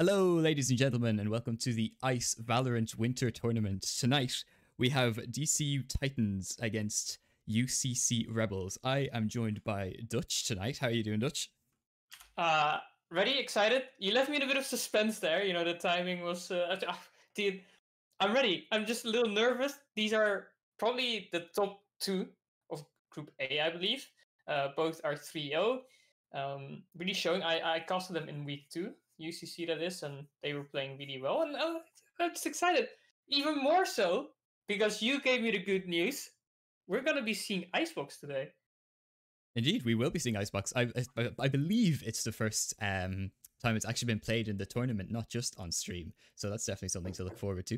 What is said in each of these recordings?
Hello, ladies and gentlemen, and welcome to the ICE Valorant Winter Tournament. Tonight, we have DCU Titans against UCC Rebels. I am joined by Dutch tonight. How are you doing, Dutch? Ready? Excited? You left me in a bit of suspense there. You know, the timing was... dude, I'm ready. I'm just a little nervous. These are probably the top two of Group A, I believe. Both are 3-0. Really showing. I casted them in week 2. UCC that is, and they were playing really well. And I'm just excited. Even more so, because you gave me the good news. We're going to be seeing Icebox today. Indeed, we will be seeing Icebox. I believe it's the first time it's actually been played in the tournament, not just on stream. So that's definitely something to look forward to.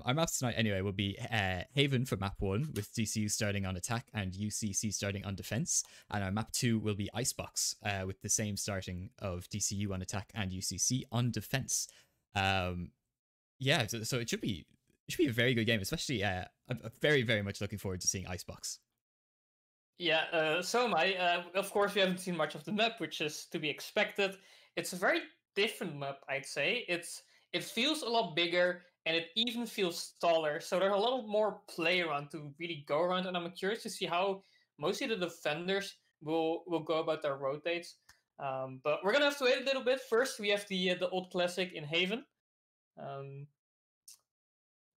Our maps tonight, anyway, will be Haven for map 1, with DCU starting on attack and UCC starting on defense. And our map 2 will be Icebox, with the same starting of DCU on attack and UCC on defense. Yeah, so it should be a very good game, especially I'm very, very much looking forward to seeing Icebox. Yeah, so am I. Of course, we haven't seen much of the map, which is to be expected. It's a very different map, I'd say. It feels a lot bigger, and it even feels taller. So there's a lot more play around to really go around, and I'm curious to see how mostly the defenders will go about their rotates. But we're gonna have to wait a little bit. First, we have the old classic in Haven,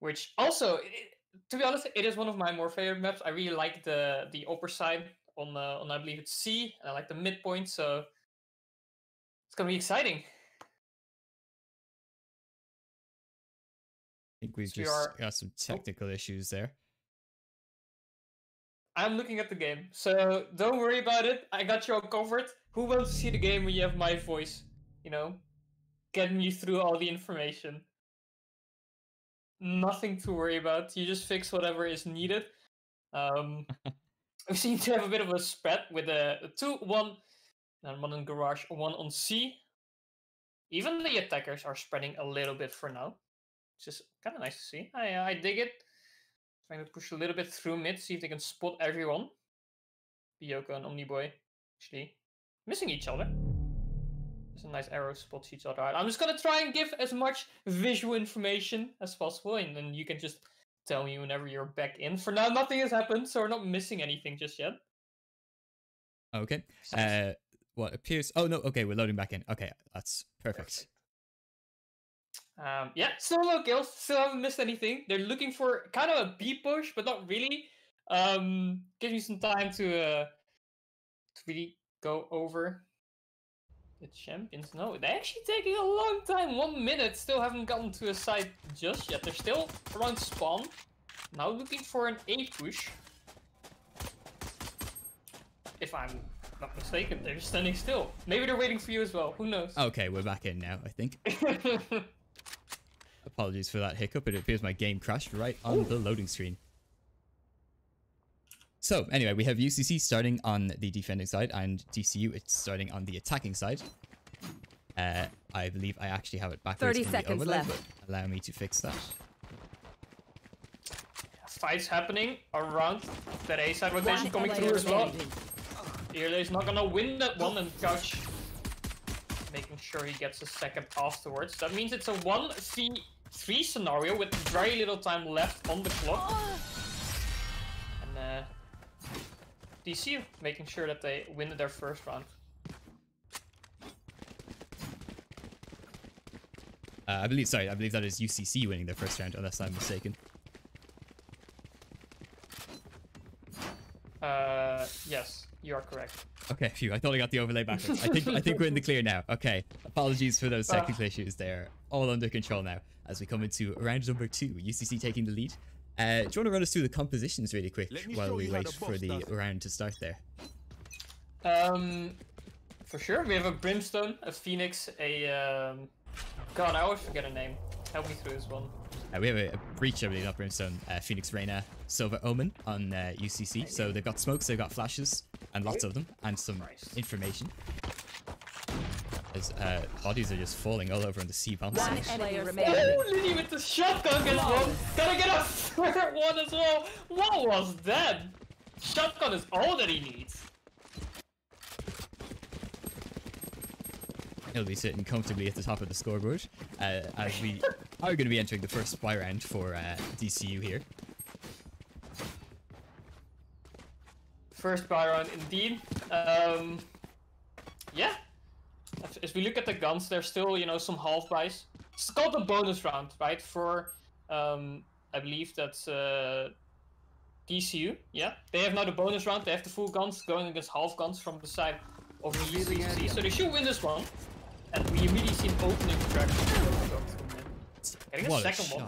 which also, to be honest, it is one of my more favorite maps. I really like the upper side on I believe it's C. I like the midpoint, so it's gonna be exciting. I think we've just got some technical issues there. I'm looking at the game, so don't worry about it. I got you all covered. Who wants to see the game when you have my voice? You know, getting you through all the information. Nothing to worry about. You just fix whatever is needed. We seem to have a bit of a spread with a 2-1, and 1 in Garage, 1 on C. Even the attackers are spreading a little bit for now. Which is kind of nice to see. I dig it. Trying to push a little bit through mid, see if they can spot everyone. Bioka and Omniboy actually missing each other. There's a nice arrow spots each other out. I'm just gonna try and give as much visual information as possible, and then you can just tell me whenever you're back in. For now, nothing has happened, so we're not missing anything just yet. Okay. What appears... Oh, no. Okay, we're loading back in. Okay, that's perfect. Yeah, still no kills, still haven't missed anything. They're looking for kind of a B push, but not really. Give me some time to really go over the champions. No, they're actually taking a long time. 1 minute, still haven't gotten to a site just yet. They're still around spawn. Now looking for an A push. If I'm not mistaken, they're standing still. Maybe they're waiting for you as well, who knows? Okay, we're back in now, I think. Apologies for that hiccup. It appears my game crashed right on the loading screen. So, anyway, we have UCC starting on the defending side, and DCU it's starting on the attacking side. I believe I actually have it backwards 30 seconds left. But allow me to fix that. Fights happening around that A side rotation coming through as well. Earlay's not gonna win that one, and Couch making sure he gets a second afterwards. That means it's a 1v3 scenario with very little time left on the clock. And DCU making sure that they win their first round. I believe that is UCC winning their first round, unless I'm mistaken. Yes, you are correct. Okay, phew, I thought I got the overlay backwards. I think we're in the clear now. Okay, apologies for those technical issues. They're all under control now as we come into round number 2. UCC taking the lead. Do you want to run us through the compositions really quick while we wait for the round to start there? For sure. We have a Brimstone, a Phoenix, a God, I always forget her name. Help me through this one. We have a Breach, I believe, not Brimstone, Phoenix, Reyna, Silver Omen on UCC. So they've got smokes, they've got flashes, and lots of them, and some information. As bodies are just falling all over on the C bomb site. Oh, Lily with the shotgun gets one. Gotta get a third one as well. What was that? Shotgun is all that he needs. He'll be sitting comfortably at the top of the scoreboard as we are going to be entering the first buy round for DCU here. First buy round indeed. Yeah. As we look at the guns, there's still, you know, some half buys. It's called the bonus round, right? For, I believe that's DCU. Yeah. They have now the bonus round. They have the full guns going against half guns from the side of the UCC. So they should win this one. And we immediately see an opening track. Getting a second one.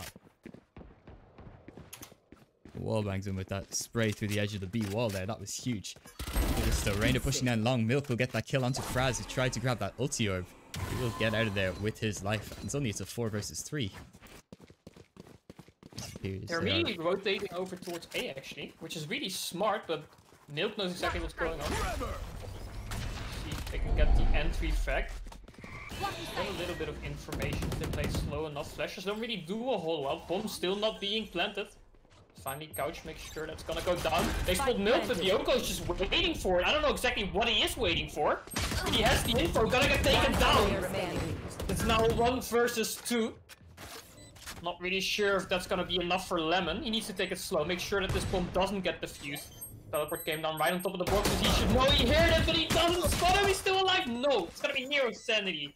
Wall bangs him with that spray through the edge of the B wall there. That was huge. Still, Reina pushing down long. Milk will get that kill onto Fraz, who tried to grab that ulti orb. He will get out of there with his life. And it's a 4 versus 3. They're really rotating over towards A actually, which is really smart, but Milk knows exactly what's going on. See if they can get the entry frag. Got a little bit of information. They play slow enough. Flashes don't really do a whole lot. Bomb still not being planted. Finally, Couch makes sure that's gonna go down. They spot Milk, but Yoko's just waiting for it. I don't know exactly what he is waiting for. But he has the info, gonna get taken down. It's now 1 versus 2. Not really sure if that's gonna be enough for Lemon. He needs to take it slow, make sure that this bomb doesn't get defused. Teleport came down right on top of the boxes. He should know he heard it, but he doesn't spot him. He's still alive. No, it's gonna be Nero Sanity.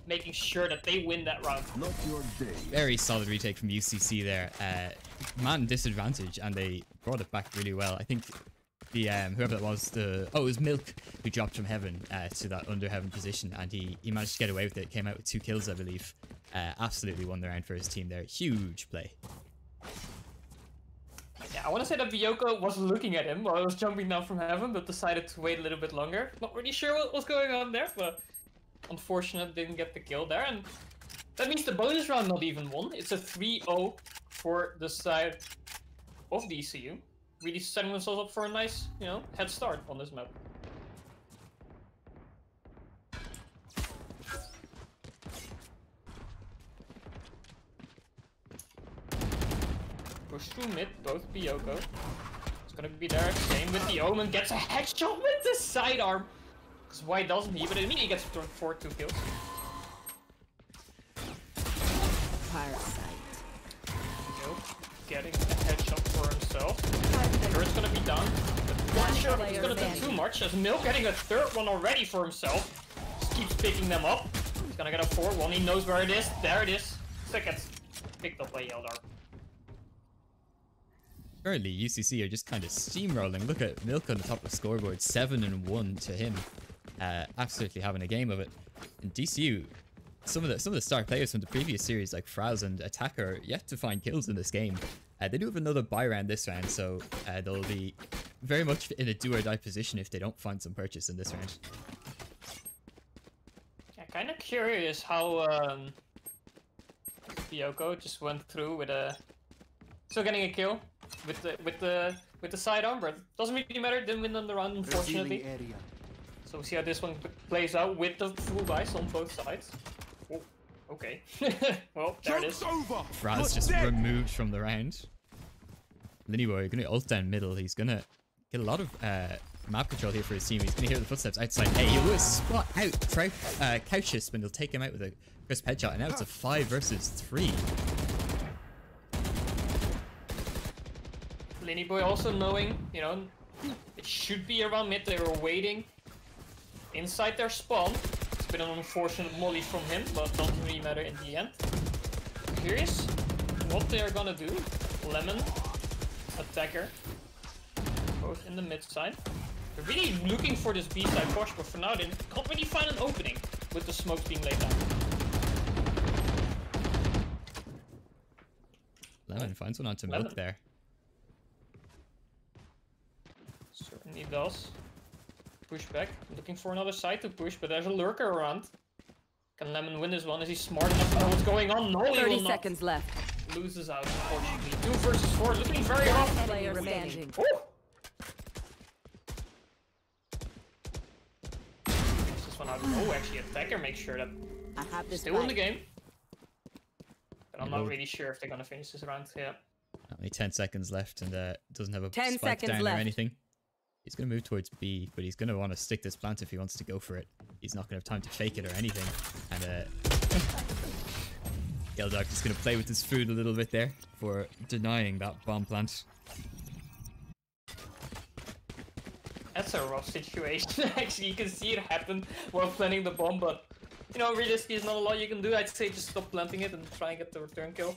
Making sure that they win that round. Not your day. Very solid retake from UCC there. Man disadvantage, and they brought it back really well. I think the whoever that was, it was Milk who dropped from heaven to that under heaven position, and he managed to get away with it. Came out with 2 kills, I believe. Absolutely won the round for his team there. Huge play. Yeah, I want to say that Vyoko was looking at him while he was jumping down from heaven, but decided to wait a little bit longer. Not really sure what was going on there, but unfortunate didn't get the kill there, and that means the bonus round not even won. It's a 3-0 for the side of DCU. Really setting themselves up for a nice, you know, head start on this map. Push through mid, both Byoko. It's gonna be there, same with the Omen, gets a headshot with the sidearm. Because why doesn't he? But immediately gets returned for 2 kills. Parasite. Nope. Getting a headshot for himself. Sure, it's gonna be done. But not sure if he's gonna do too much. As Milk getting a 3rd one already for himself. Just keeps picking them up. He's gonna get a 4th one. He knows where it is. There it is. Seconds. Picked up by Eldar. Currently, UCC are just kind of steamrolling. Look at Milk on the top of the scoreboard, 7-1 to him. Absolutely having a game of it. In DCU, some of the star players from the previous series, like Fraz and Attacker, are yet to find kills in this game. They do have another buy round this round, so they'll be very much in a do or die position if they don't find some purchase in this round. Yeah, kind of curious how Byoko just went through with a still getting a kill with the sidearm, but doesn't really matter. Didn't win on the round, unfortunately. So we'll see how this one plays out with the full dice on both sides. Oh, okay. Well, there it is. Fraz just removed from the round. Linnyboy gonna ult down middle. He's gonna get a lot of map control here for his team. He's gonna hear the footsteps outside. Hey, he will spot out Couches, and they'll take him out with a crisp headshot. And now it's a 5 versus 3. Linnyboy also knowing, you know, it should be around mid. They were waiting inside their spawn. It's been an unfortunate molly from him, but doesn't really matter in the end. Curious what they are gonna do. Lemon, Attacker, both in the mid side. They're really looking for this B side push, but for now they can't really find an opening with the smokes being laid down. Lemon finds one onto Milk there. Certainly does. Push back. Looking for another side to push, but there's a lurker around. Can Lemon win this one? Is he smart enough to know what's going on? No, he will not. 30 seconds left. Loses out, unfortunately. 2 versus 4. Looking very rough. Player remaining. This one out. Oh, actually, Attacker makes sure that I have this still in the game. But I'm not really sure if they're gonna finish this round. Yeah. Only 10 seconds left, and doesn't have a 10 spike seconds down left. or anything. He's going to move towards B, but he's going to want to stick this plant if he wants to go for it. he's not going to have time to fake it or anything. And Yeldark is going to play with his food a little bit there for denying that bomb plant. That's a rough situation. Actually, you can see it happen while planting the bomb, but you know, realistically, there's not a lot you can do. I'd say just stop planting it and try and get the return kill.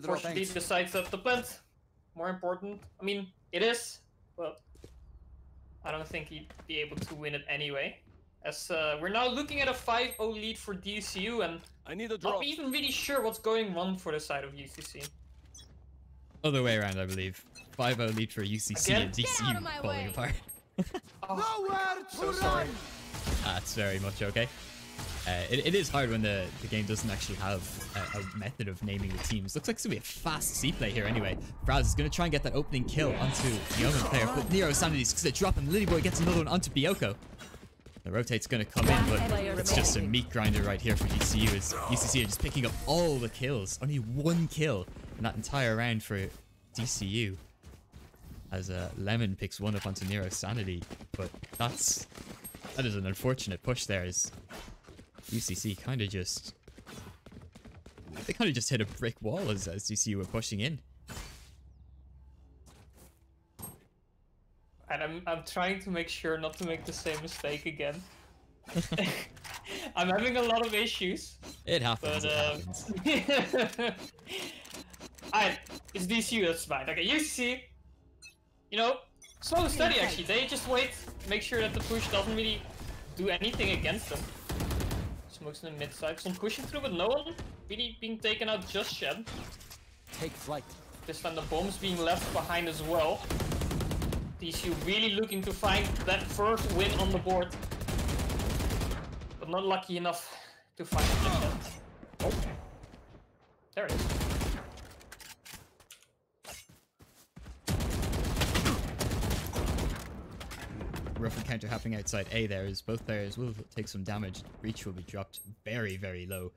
Fortunately, he decides that the plant more important. I mean, it is, but I don't think he'd be able to win it anyway. As we're now looking at a 5-0 lead for DCU, and I'm not even really sure what's going on for the side of UCC. Other way around, I believe. 5-0 lead for UCC Again? and DCU falling apart. Oh, so sorry. That's very much okay. It is hard when the game doesn't actually have a method of naming the teams. Looks like it's going to be a fast C-play here anyway. Fraz is going to try and get that opening kill onto the Omen player, but Nero Sanity's going to drop him. Lilyboy gets another one onto Bioko. The rotate's going to come in, but it's just a meat grinder right here for DCU. As UCC are just picking up all the kills. Only one kill in that entire round for DCU. As Lemon picks one up onto Nero Sanity, but that is an unfortunate push there. As UCC kind of just hit a brick wall as DCU were pushing in. And I'm trying to make sure not to make the same mistake again. I'm having a lot of issues. It happens. But, it happens. Alright, it's DCU, that's fine. Okay, UCC, you know, slow and steady actually. They just wait, make sure that the push doesn't really do anything against them. Smokes in the mid side, some pushing through, but no one really being taken out just yet. Take flight. This time the bomb's being left behind as well. DCU really looking to find that first win on the board, but not lucky enough to find it yet. Oh, there it is. Rough encounter happening outside A there as both players will take some damage. Reach will be dropped very, very low.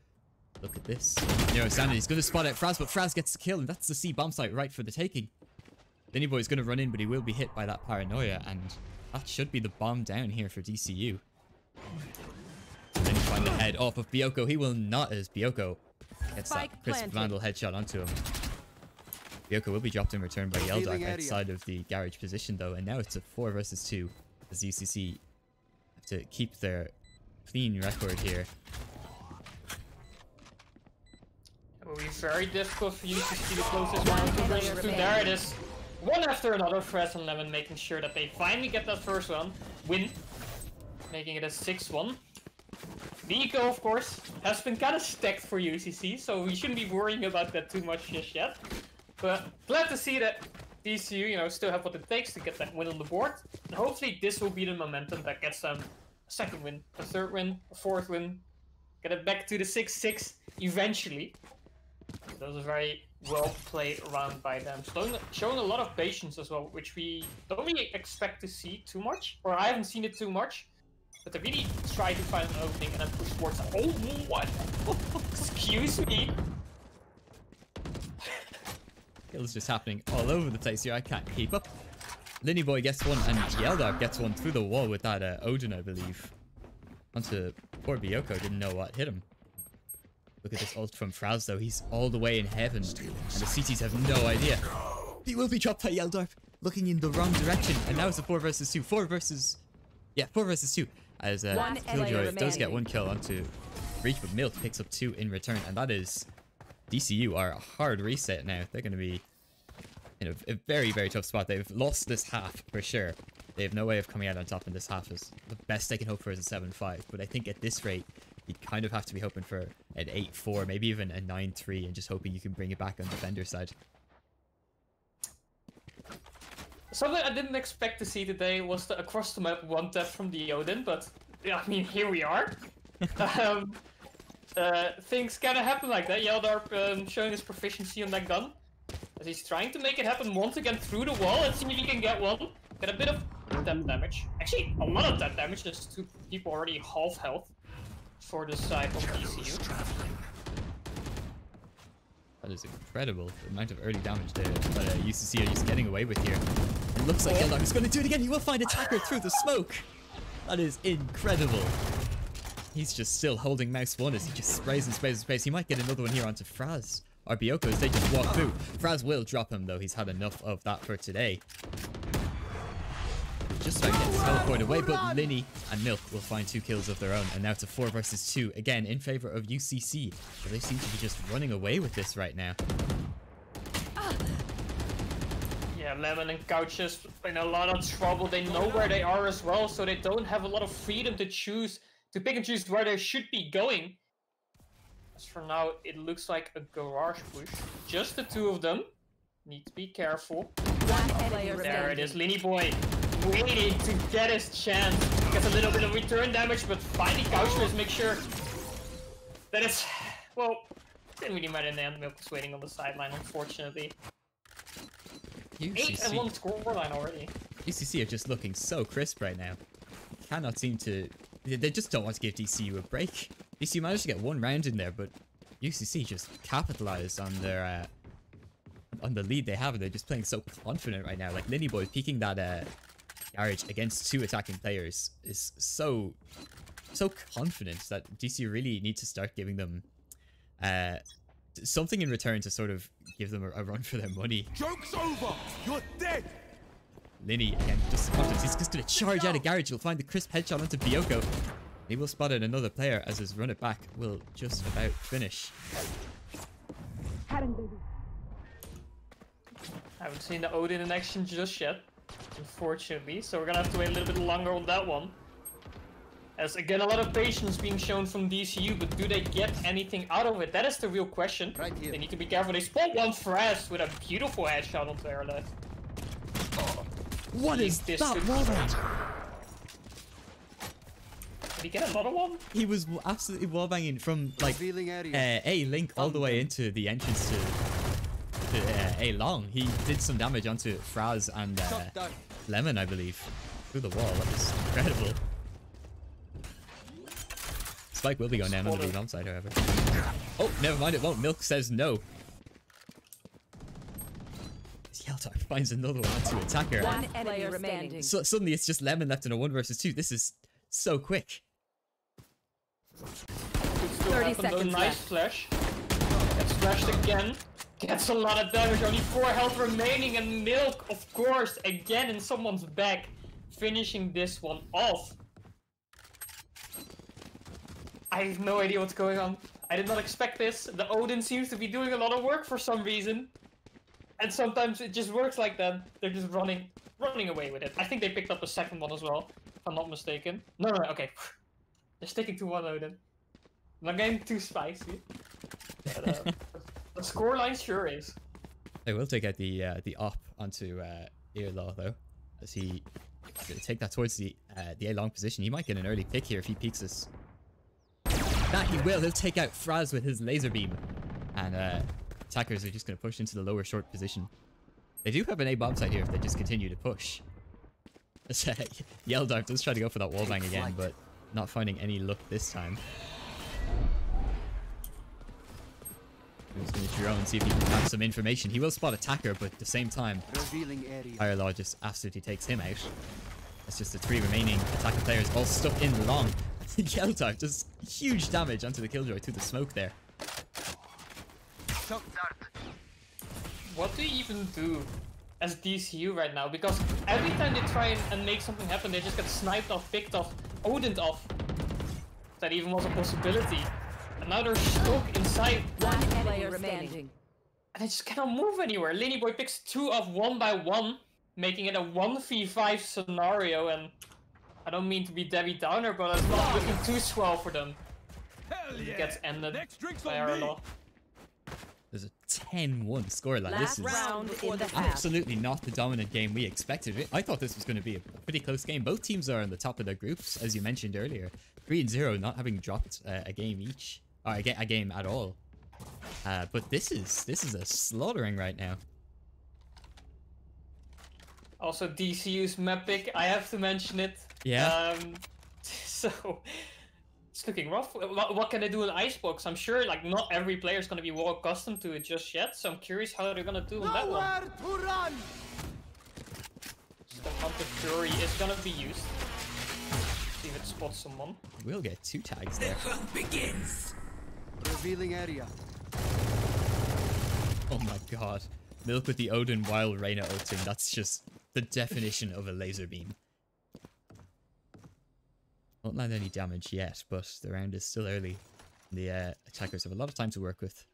Look at this. Nero Sanity's going to spot out Fraz, but Fraz gets the kill, and that's the C bomb site right for the taking. Lilyboy's going to run in, but he will be hit by that paranoia, and that should be the bomb down here for DCU. And then you find the head off of Bioko. He will not, as Bioko gets that crisp Vandal headshot onto him. Bioko will be dropped in return by Yeldark outside of the garage position, though, and now it's a 4 versus 2 as UCC have to keep their clean record here. It will be very difficult for you to see the closest one. 2 versus 2. There it is. One after another, Fraz and Lemon making sure that they finally get that first one. Win. Making it a 6-1. Nico, of course, has been kind of stacked for UCC, so we shouldn't be worrying about that too much just yet. But glad to see that DCU, you know, still have what it takes to get that win on the board. And hopefully this will be the momentum that gets them a second win, a third win, a fourth win. Get it back to the 6-6 eventually. That was a very well played round by them. Showing a lot of patience as well, which we don't really expect to see too much. Or I haven't seen it too much. But they really try to find an opening and then push towards it. Oh, what? Excuse me. Kills just happening all over the place here. I can't keep up. Lilyboy gets one, and Yeldark gets one through the wall with that Odin, I believe. Onto poor Bioko, didn't know what hit him. Look at this ult from Fraz, though. He's all the way in heaven, and the CTs have no idea. He will be dropped by Yeldark, looking in the wrong direction, and now it's a 4 versus 2. 4 versus 2. As Killjoy does get one kill onto Reach, but Milk picks up 2 in return, and that is... DCU are a hard reset now. They're going to be in a very, very tough spot. They've lost this half for sure. They have no way of coming out on top in this half. Is the best they can hope for is a 7-5. But I think at this rate, you kind of have to be hoping for an 8-4, maybe even a 9-3, and just hoping you can bring it back on the defender side. Something I didn't expect to see today was the across the map one tap from the Odin, but yeah, I mean, here we are. Things kind of happen like that. Yeldark showing his proficiency on that gun. As he's trying to make it happen once again through the wall. Let's see if he can get one. Get a bit of tap damage. Actually, a lot of tap damage. There's 2 people already half health for the side of DCU. That is incredible, the amount of early damage there that UCC are just getting away with here. It looks like Yeldark is going to do it again. He will find a attacker through the smoke. That is incredible. He's just still holding mouse 1 as he just sprays and sprays and sprays. He might get another one here onto Fraz. Or Bioko as they just walk through. Fraz will drop him though. He's had enough of that for today. Just about getting teleported away, but Linny and Milk will find 2 kills of their own. And now it's a 4 versus 2. Again, in favor of UCC. But they seem to be just running away with this right now. Yeah, Lemon and Couches in a lot of trouble. They know where they are as well, so they don't have a lot of freedom to choose, to pick and choose where they should be going. As for now, it looks like a garage push. Just the 2 of them. Need to be careful. There it is, Linny Boy waiting to get his chance. Gets a little bit of return damage, but finally Couchless makes sure that it's, well, didn't really matter in the end. Milk was waiting on the sideline, unfortunately. UCC. 8-1 scoreline already. UCC are just looking so crisp right now. Cannot seem to... They just don't want to give DCU a break. DCU managed to get 1 round in there, but UCC just capitalized on their... on the lead they have, and they're just playing so confident right now. Like, Linny Boy peeking that garage against 2 attacking players is so confident that DC really need to start giving them something in return to sort of give them a run for their money. Joke's over! You're dead! Linny, again, just the confidence. He's just going to charge out of garage. He'll find the crisp headshot onto Bioko. He will spot out another player as his run it back will just about finish. Haven't seen the Odin in action just yet, unfortunately, so we're gonna have to wait a little bit longer on that one. As again, a lot of patience being shown from DCU, but do they get anything out of it? That is the real question. Right here. They need to be careful. They spot 1 Fraz with a beautiful headshot onto their left. What is that wallbang? Did he get another one? He was absolutely wallbanging from like A link all the way into the entrance to A long. He did some damage onto Fraz and Lemon, I believe, through the wall. That was incredible. Spike will be going down on the bomb side, however. Oh, never mind, it won't. Milk says no. Yeltar finds another one to attacker. 1 enemy remaining. So suddenly it's just Lemon left in a 1 versus 2. This is so quick. 30 seconds nice flash. Gets flashed again. Gets a lot of damage. Only 4 health remaining, and Milk, of course, again in someone's back, finishing this one off. I have no idea what's going on. I did not expect this. The Odin seems to be doing a lot of work for some reason. And sometimes it just works like that. They're just running away with it. I think they picked up a second one as well, if I'm not mistaken. No, okay. They're sticking to 1 Odin. I'm not getting too spicy. But, the scoreline sure is. They will take out the op onto Earlaw though, as he take that towards the A long position. He might get an early pick here if he peeks us. That he will. He'll take out Fraz with his laser beam, and attackers are just going to push into the lower short position. They do have an A bomb site here if they just continue to push. Yeldar does try to go for that wallbang again, but not finding any luck this time. He's going to drone, see if he can have some information. He will spot attacker, but at the same time, Firelaw just absolutely takes him out. It's just the 3 remaining attacker players all stuck in long. Yeldar does huge damage onto the Killjoy through the smoke there. What do you even do as DCU right now? Because every time they try and make something happen, they just get sniped off, picked off, Odin'd off. That even was a possibility. And now they're stuck inside 1 player remaining. And they just cannot move anywhere. Linny Boy picks 2 off 1 by 1, making it a 1v5 scenario. And I don't mean to be Debbie Downer, but it's not looking too swell for them. He gets ended by Arlaw. There's a 10-1 scoreline. This is absolutely not the dominant game we expected. I thought this was going to be a pretty close game. Both teams are on the top of their groups, as you mentioned earlier. 3-0, not having dropped a game each, or a game at all. But this is a slaughtering right now. Also, DCU's map pick, I have to mention it. Yeah. So it's looking rough. What can they do in Icebox? I'm sure like not every player is going to be well accustomed to it just yet, so I'm curious how they're going to do on that one. So the Hunter Fury is going to be used. See if it spots someone. We'll get 2 tags there. Revealing area. Oh my god. Milk with the Odin while Reyna ulting. That's just the definition of a laser beam. Won't land any damage yet, but the round is still early. The attackers have a lot of time to work with.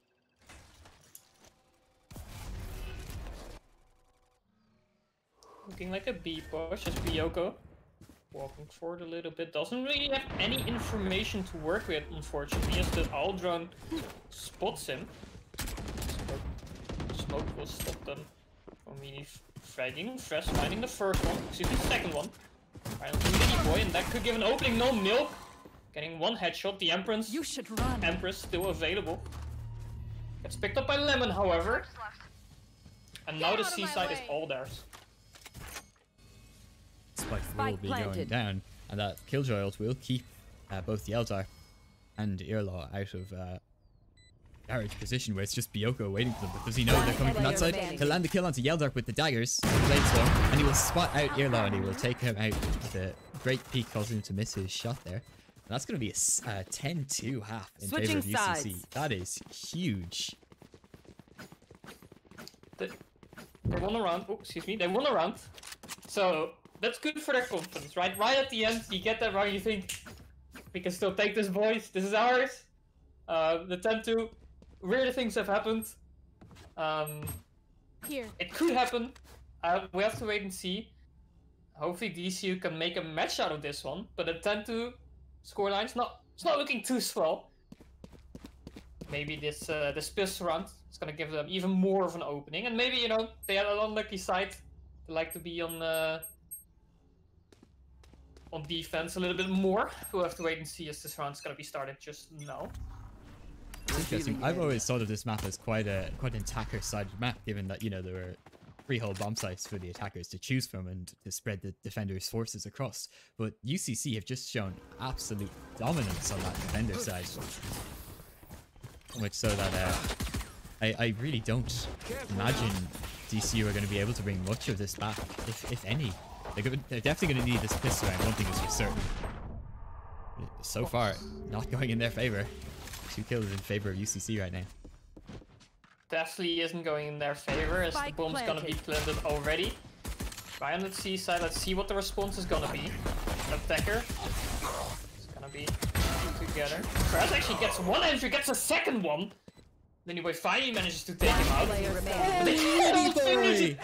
Looking like a B push, just Bioko. Walking forward a little bit. Doesn't really have any information to work with, unfortunately, as the Owl drone spots him. Smoke will stop them from really fragging. Fresh finding the first one, excuse me, the second one. Right, mini boy, and that could give an opening. No Milk. Getting 1 headshot. The Empress. You should run. Empress still available. Gets picked up by Lemon, however. And now the C side is all theirs. Spike will be going down, and that Killjoy ult will keep both the Eldar and Earlaw out of garage position, where it's just Bioko waiting for them. But does he know they're coming from that side? He'll land the kill onto Yeldark with the daggers, Bladestorm, and he will spot out Earlaw, and he will take him out with a great peek, causing him to miss his shot there. And that's going to be a 10-2 half in favor of UCC. That is huge. They won a round. Oh, excuse me. They won a round. So that's good for their confidence, right? Right at the end, you get that round, you think, we can still take this, boys. This is ours. The 10-2. Weirder things have happened. Here. It could happen. We have to wait and see. Hopefully DCU can make a match out of this one. But the 10-2 scoreline's it's not looking too swell. Maybe this piss round is gonna give them even more of an opening. And maybe, you know, they had an unlucky side. They like to be on defense a little bit more. We'll have to wait and see as this round's gonna be started just now. Interesting. I've always thought of this map as quite an attacker-sided map, given that, you know, there were 3 whole bomb sites for the attackers to choose from and to spread the defenders' forces across. But UCC have just shown absolute dominance on that defender side. Much so that I really don't imagine DCU are going to be able to bring much of this back, if any. They're definitely going to need this pistol round. One thing is for certain. So far, not going in their favor. 2 kills in favor of UCC right now. Definitely isn't going in their favor, as the bomb's gonna be planted already. Right on the C side, let's see what the response is gonna be. Attacker. It's gonna be together. Fraz actually gets 1 entry, gets a second one. Then he finally manages to take him out. But they don't finish it.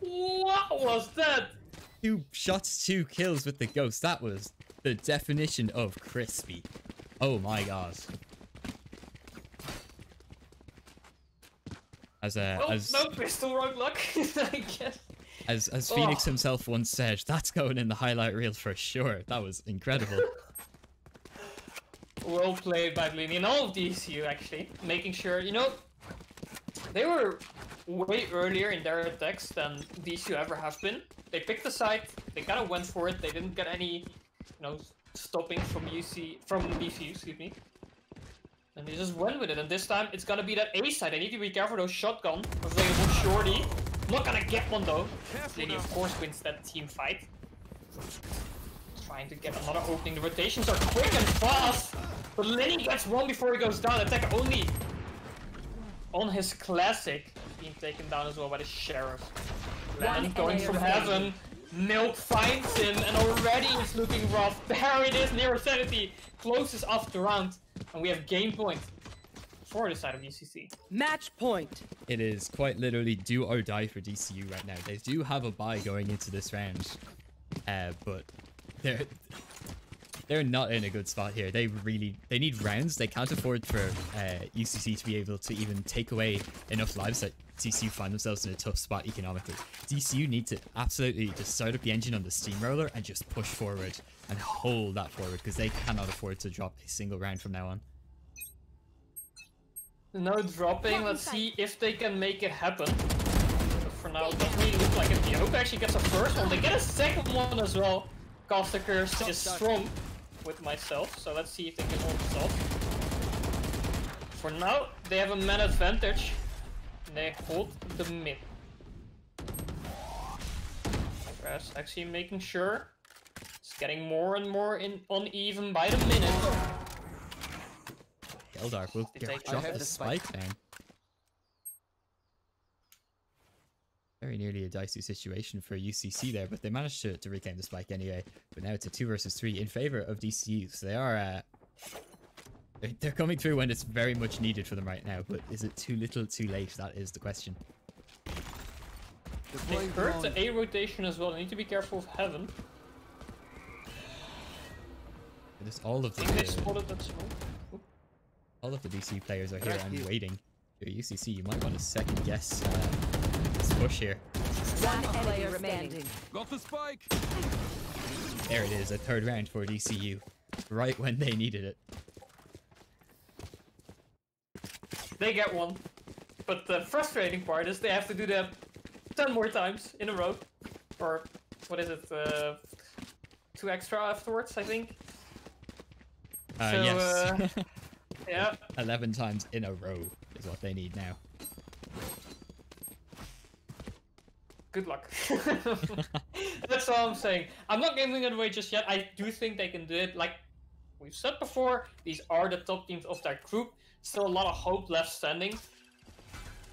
What was that? 2 shots, 2 kills with the Ghost. That was the definition of crispy. Oh my god. No pistol rogue luck, I guess. As Phoenix himself once said, that's going in the highlight reel for sure. That was incredible. Well played by Blini and all of DCU, actually. Making sure, you know, they were way earlier in their attacks than DCU ever have been. They picked the side, they kind of went for it, they didn't get any, you know, stopping from DCU, excuse me. And they just went with it, and this time it's gonna be that A side. They need to be careful, those shotgun available shorty. Not gonna get one though. Lenny of course wins that team fight. Trying to get another opening. The rotations are quick and fast. But Lenny gets one before he goes down. Attack only on his classic. Being taken down as well by the Sheriff. Lenny going from heaven. Milk finds him, and already it's looking rough. There it is, near sanity. Closes off the round. And we have game point for the side of UCC. Match point. It is quite literally do or die for DCU right now. They do have a bye going into this round, but they're not in a good spot here. They need rounds. They can't afford for UCC to be able to even take away enough lives that DCU find themselves in a tough spot economically. DCU need to absolutely just start up the engine on the steamroller and just push forward and hold that forward, because they cannot afford to drop a single round from now on. No dropping. Let's see if they can make it happen. But for now, it doesn't really look like it. Bioko actually gets a first one. They get a second one as well. Caster Curse is strong with myself, so let's see if they can hold this off. For now, they have a man advantage. They hold the mid. Actually making sure It's getting more and more uneven by the minute. Eldar will They take drop the the spike down. Very nearly a dicey situation for UCC there, but they managed to reclaim the spike anyway. But now it's a 2 versus 3 in favor of DCU. So they are they're coming through when it's very much needed for them right now. But is it too little, too late? That is the question. They hurt the A rotation as well. They need to be careful of Heaven. There's all of I think they spotted that smoke. all of the DC players are here and waiting. Your UCC, you might want to second guess this push here. One player remaining. Got the spike. There it is, a third round for DCU, right when they needed it. They get one. But the frustrating part is they have to do that 10 more times in a row. Or, what is it, 2 extra afterwards, I think. Yes. Yeah. 11 times in a row is what they need now. Good luck. That's all I'm saying. I'm not giving it away just yet. I do think they can do it. Like we've said before, these are the top teams of their group. Still a lot of hope left standing.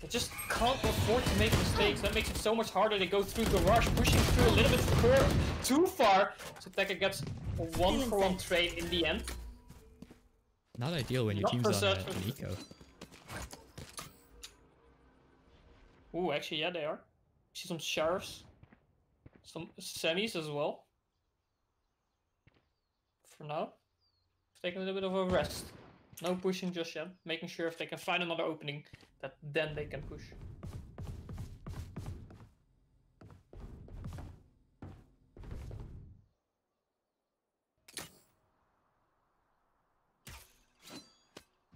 They just can't afford to make mistakes. That makes it so much harder. They go through the rush, pushing through a little bit too far. So Tekka gets a 1-for-1 trade in the end. Not ideal when your Not team's on an an eco. Ooh, actually, yeah, they are. See some sheriffs, some semis as well. For now, taking a little bit of a rest. No pushing just yet. Making sure if they can find another opening, that then they can push.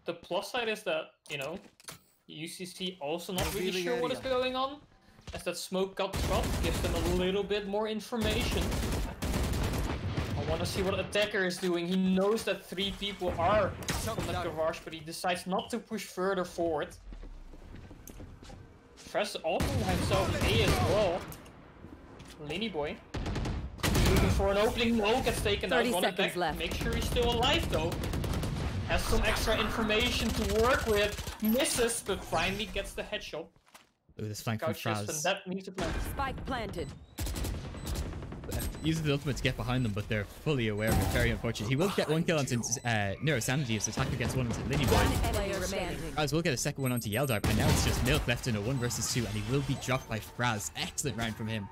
The plus side is that, you know, UCC also not really sure what is going on. As that smoke got dropped, gives them a little bit more information. I want to see what Attacker is doing. He knows that 3 people are from the garage, but he decides not to push further forward. Fresh also himself A as well. Lenny Boy. Looking for an opening. No, gets taken out. 30 seconds left. Make sure he's still alive though. Has some extra information to work with. Misses, but finally gets the headshot. Look at this flank from Couches, and Fraz. that needs to plant. Spike planted. Uses the ultimate to get behind them, but they're fully aware of it. Very unfortunate. He will get 1 kill onto Neuro Sanity as Attacker gets 1 onto Linny Boy. One player remaining. Fraz will get a second one onto Yeldar, and now it's just Milk left in a 1 versus 2, and he will be dropped by Fraz. Excellent round from him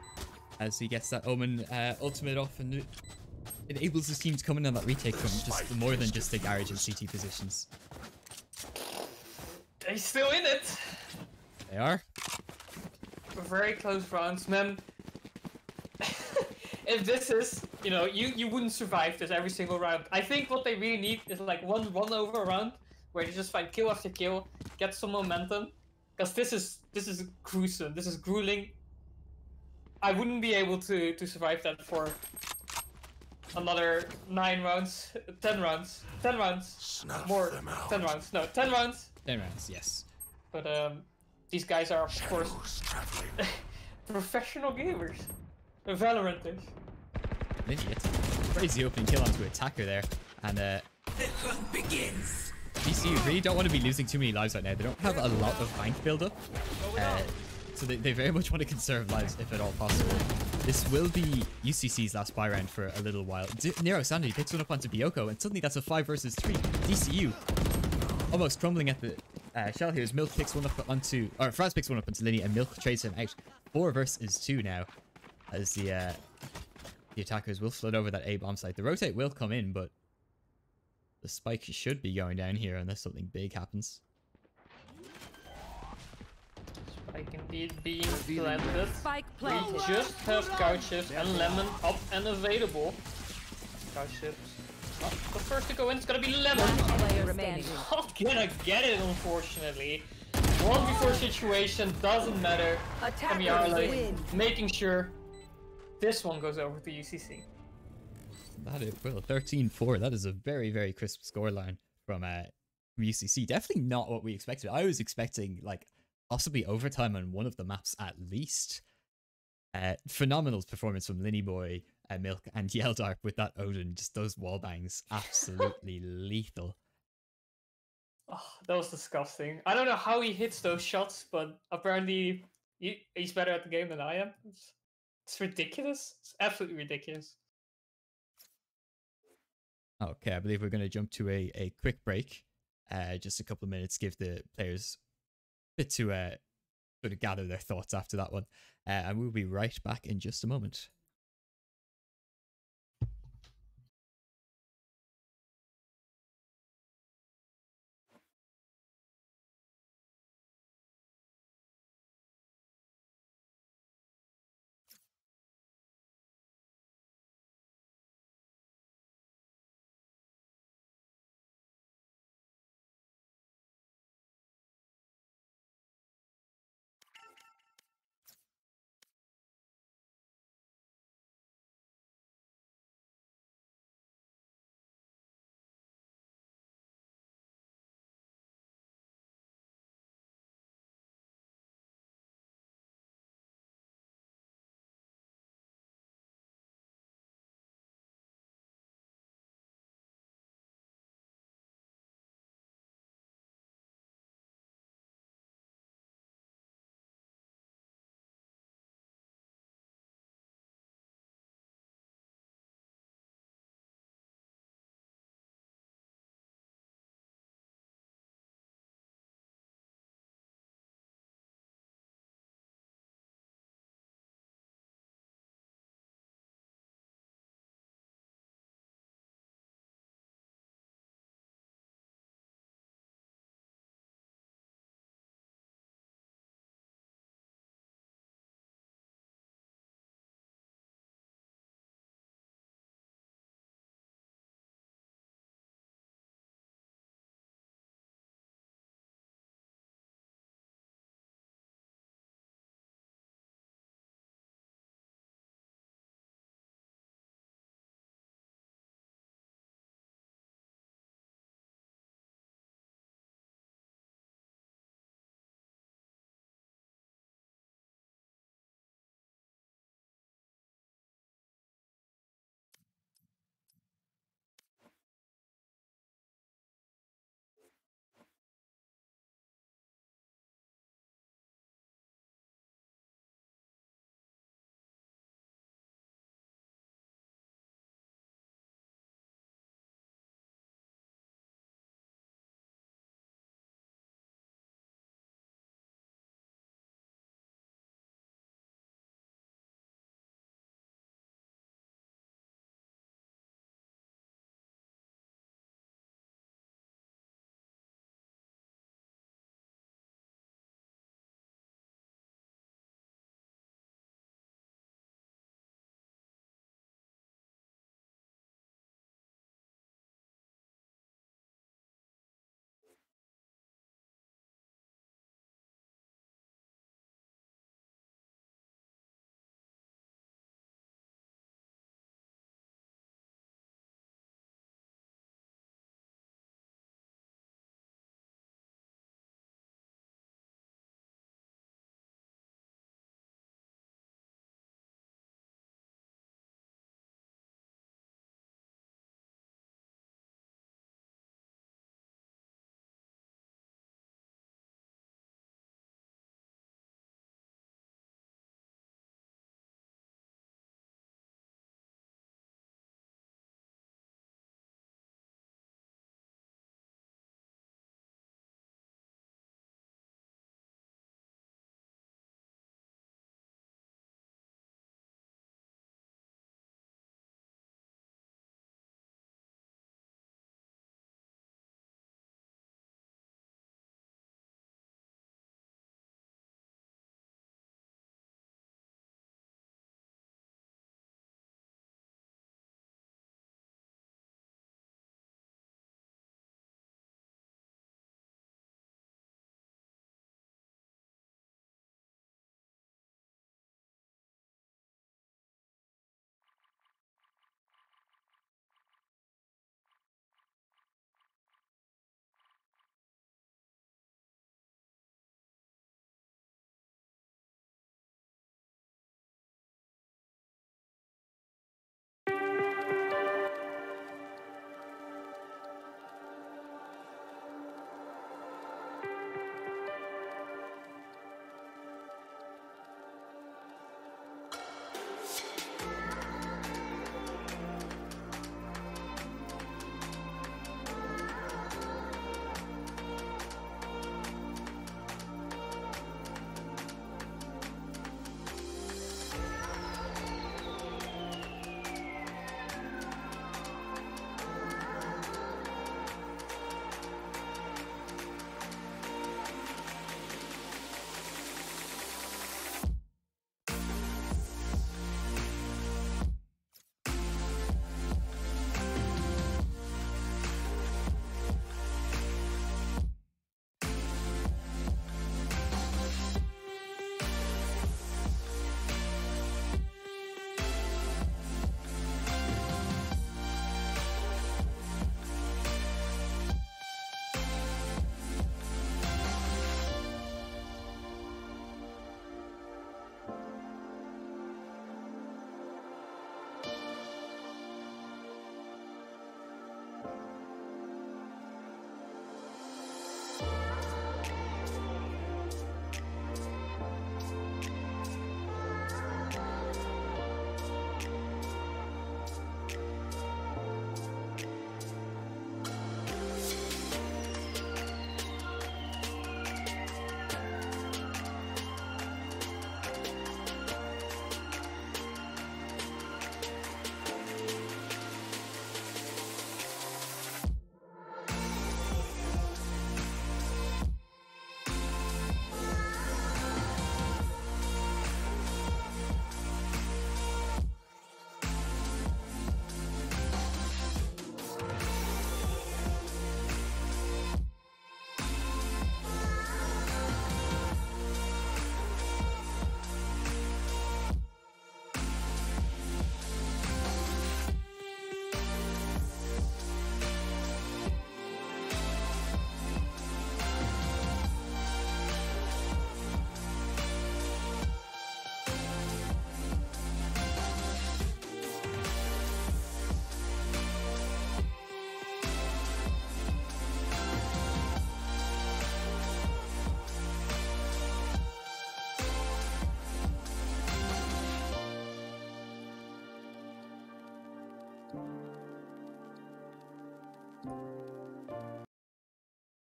as he gets that Omen ultimate off and enables his team to come in on that retake from just more than just the garage and CT positions. They're still in it. They are. Very close rounds, man. If this is, you know, you wouldn't survive this every single round. I think what they really need is like one over round where they just find kill after kill, get some momentum. Because this is gruesome. This is grueling. I wouldn't be able to survive that for another 9 rounds, 10 rounds, 10 rounds, Snuff more, them out. 10 rounds, no, 10 rounds. 10 rounds, yes. But these guys are of course Shadows traveling. professional gamers. The Valoranters. Linny gets a crazy opening kill onto Attacker there, and The hunt begins. DCU really don't want to be losing too many lives right now. They don't have a lot of bank build-up, so they very much want to conserve lives if at all possible. This will be UCC's last buy round for a little while. Nero Sandy picks one up onto Bioko, and suddenly that's a 5 versus 3. DCU almost crumbling at the shell here as Milk picks one up onto, or Fraz picks one up onto Linny, and Milk trades him out. 4 versus 2 now, as the attackers will flood over that A bomb site. The rotate will come in, but the spike should be going down here unless something big happens. Spike indeed being planted. Spike We planted. just have couches and lemon up and available. Couches. Not the first to go in, it's gonna be lemon. One player remaining. Not gonna get it, unfortunately. 1v4 situation doesn't matter. Attackers Kamiarle win. making sure this one goes over to UCC. That it will. 13-4. That is a very, very crisp scoreline from UCC. Definitely not what we expected. I was expecting like possibly overtime on one of the maps at least. Phenomenal performance from Linny Boy. Milk and Yeldarp with that Odin. Just those wall bangs, absolutely lethal. Oh, that was disgusting. I don't know how he hits those shots, but apparently he's better at the game than I am. It's ridiculous. It's absolutely ridiculous. Okay, I believe we're going to jump to a quick break. Just a couple of minutes, give the players a bit to sort of gather their thoughts after that one. And we'll be right back in just a moment.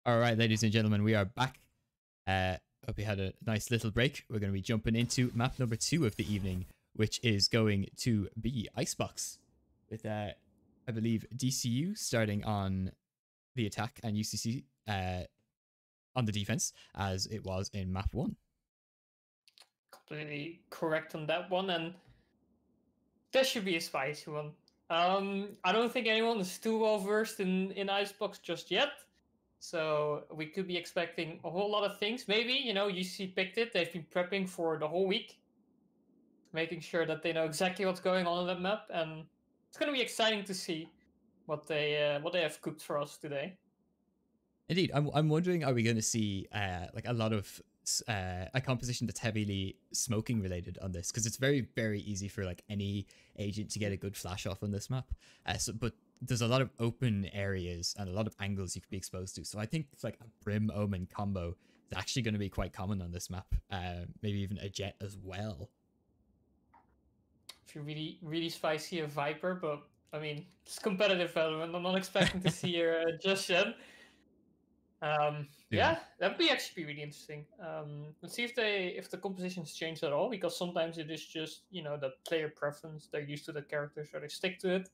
All right, ladies and gentlemen, we are back. Hope you had a nice little break. We're going to be jumping into map number 2 of the evening, which is going to be Icebox, with I believe DCU starting on the attack and UCC on the defense, as it was in map 1. Completely correct on that one, and that should be a spicy one. I don't think anyone is too well versed in Icebox just yet. So we could be expecting a whole lot of things. Maybe, UC picked it. They've been prepping for the whole week, making sure that they know exactly what's going on that map, and it's going to be exciting to see what they have cooked for us today. Indeed, I'm wondering, are we going to see like a lot of a composition that's heavily smoking related on this? Because it's very, very easy for like any agent to get a good flash off on this map. But there's a lot of open areas and a lot of angles you could be exposed to. So I think like a Brim Omen combo is actually going to be quite common on this map. Maybe even a Jet as well. If you really, really spicy a Viper, but I mean, it's competitive Valorant. I'm not expecting to see her just yet. Yeah, that'd be actually really interesting. Let's see if the compositions change at all, because sometimes it is just, the player preference. They're used to the character, so they stick to it.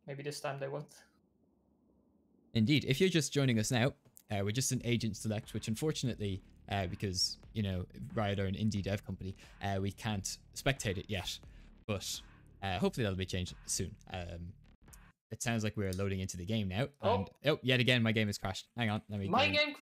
Maybe this time they won't. Indeed. If you're just joining us now, we're just an agent select, which unfortunately, because, Riot are an indie dev company, we can't spectate it yet. But hopefully that'll be changed soon. It sounds like we're loading into the game now. And, yet again, my game has crashed. Hang on. Let me My game